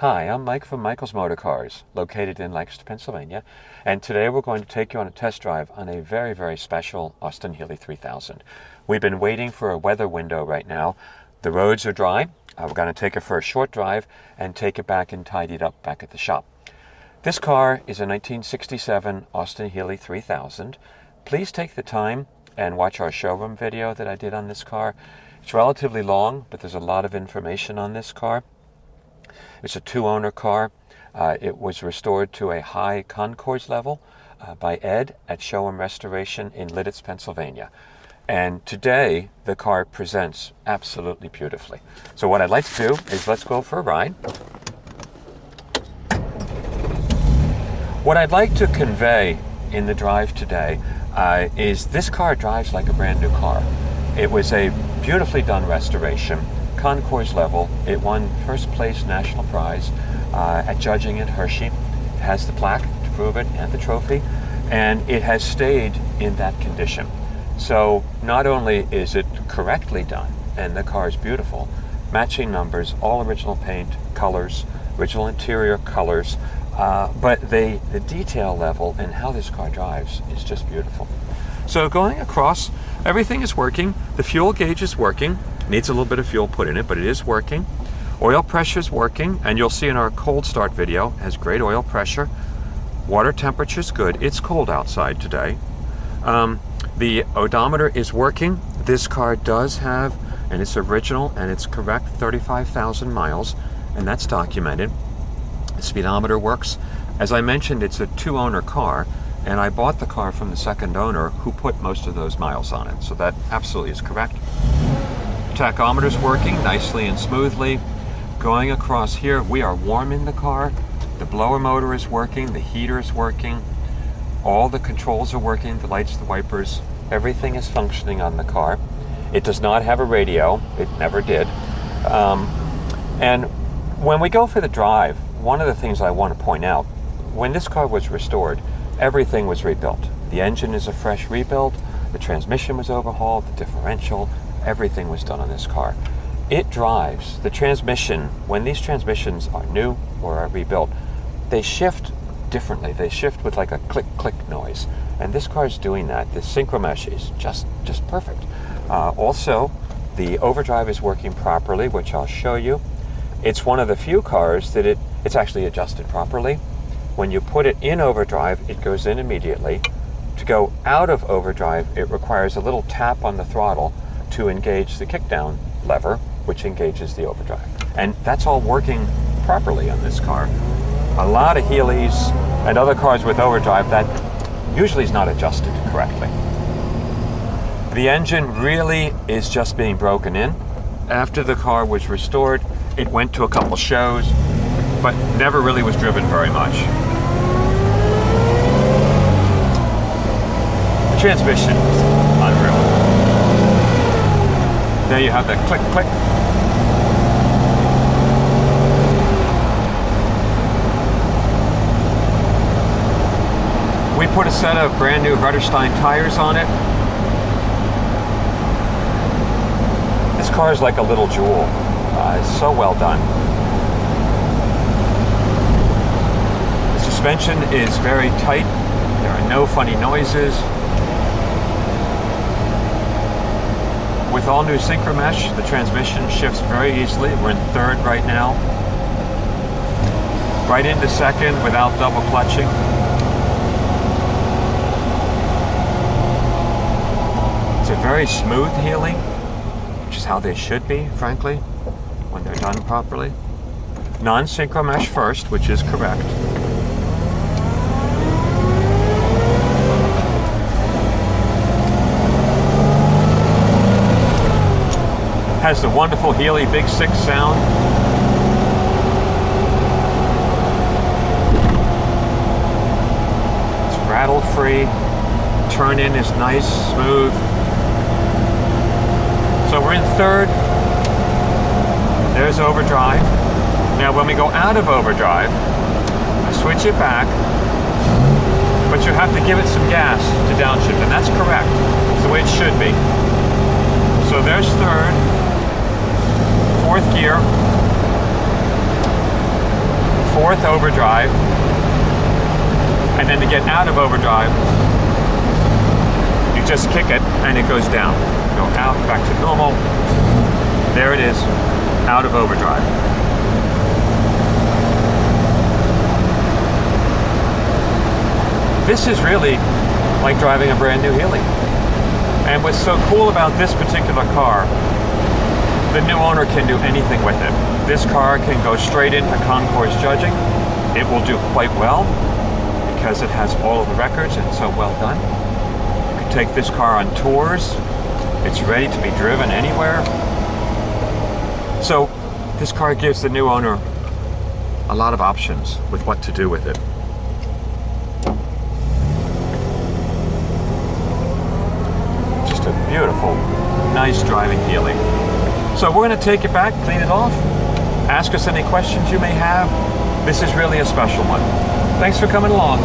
Hi, I'm Mike from Michael's Motor Cars, located in Lancaster, Pennsylvania, and today we're going to take you on a test drive on a very, very special Austin Healey 3000. We've been waiting for a weather window right now. The roads are dry. We're going to take it for a short drive and take it back and tidy it up back at the shop. This car is a 1967 Austin Healey 3000. Please take the time and watch our showroom video that I did on this car. It's relatively long, but there's a lot of information on this car. It's a two-owner car. It was restored to a high concours level by Ed at Showroom Restoration in Lidditz, Pennsylvania. And today, the car presents absolutely beautifully. So what I'd like to do is let's go for a ride. What I'd like to convey in the drive today is this car drives like a brand new car. It was a beautifully done restoration. Concours level. It won first place national prize at judging in Hershey. It has the plaque to prove it and the trophy, and it has stayed in that condition. So not only is it correctly done, and the car is beautiful, matching numbers, all original paint, colors, original interior colors, but the detail level and how this car drives is just beautiful. So going across, everything is working. The fuel gauge is working. Needs a little bit of fuel put in it, but it is working. Oil pressure is working, and you'll see in our cold start video, has great oil pressure. Water temperature is good. It's cold outside today. The odometer is working. This car does have, and it's original and it's correct, 35,000 miles, and that's documented. The speedometer works. As I mentioned, it's a two-owner car, and I bought the car from the second owner who put most of those miles on it, so that absolutely is correct. Tachometer's working nicely and smoothly. Going across here, we are warm in the car. The blower motor is working, the heater is working, all the controls are working, the lights, the wipers, everything is functioning on the car. It does not have a radio, it never did. And when we go for the drive, one of the things I want to point out, when this car was restored, everything was rebuilt. The engine is a fresh rebuild, the transmission was overhauled, the differential, everything was done on this car. It drives. The transmission, when these transmissions are new or are rebuilt, they shift differently. They shift with like a click-click noise. And this car is doing that. The synchromesh is just perfect. Also, the overdrive is working properly, which I'll show you. It's one of the few cars that it's actually adjusted properly. When you put it in overdrive, it goes in immediately. To go out of overdrive, it requires a little tap on the throttle to engage the kickdown lever, which engages the overdrive. And that's all working properly on this car. A lot of Healeys and other cars with overdrive, that usually is not adjusted correctly. The engine really is just being broken in. After the car was restored, it went to a couple shows, but never really was driven very much. The transmission is unreal. There you have the click, click. We put a set of brand new Rudderstein tires on it. This car is like a little jewel. It's so well done. The suspension is very tight. There are no funny noises. With all new synchromesh, the transmission shifts very easily. We're in third right now. Right into second without double clutching. It's a very smooth Healey, which is how they should be, frankly, when they're done properly. Non-synchromesh first, which is correct. Has the wonderful Healey Big 6 sound. It's rattle-free. Turn-in is nice, smooth. So we're in third. There's overdrive. Now when we go out of overdrive, I switch it back, but you have to give it some gas to downshift, and that's correct. It's the way it should be. So there's third. Fourth gear. fourth overdrive, and then to get out of overdrive, you just kick it and it goes down. Go out, back to normal. There it is, out of overdrive. This is really like driving a brand new Healey. And what's so cool about this particular car, the new owner can do anything with it. This car can go straight into concours judging. It will do quite well because it has all of the records and it's so well done. You can take this car on tours. It's ready to be driven anywhere. So this car gives the new owner a lot of options with what to do with it. Just a beautiful, nice driving Healey. So we're going to take it back, clean it off, ask us any questions you may have. This is really a special one. Thanks for coming along.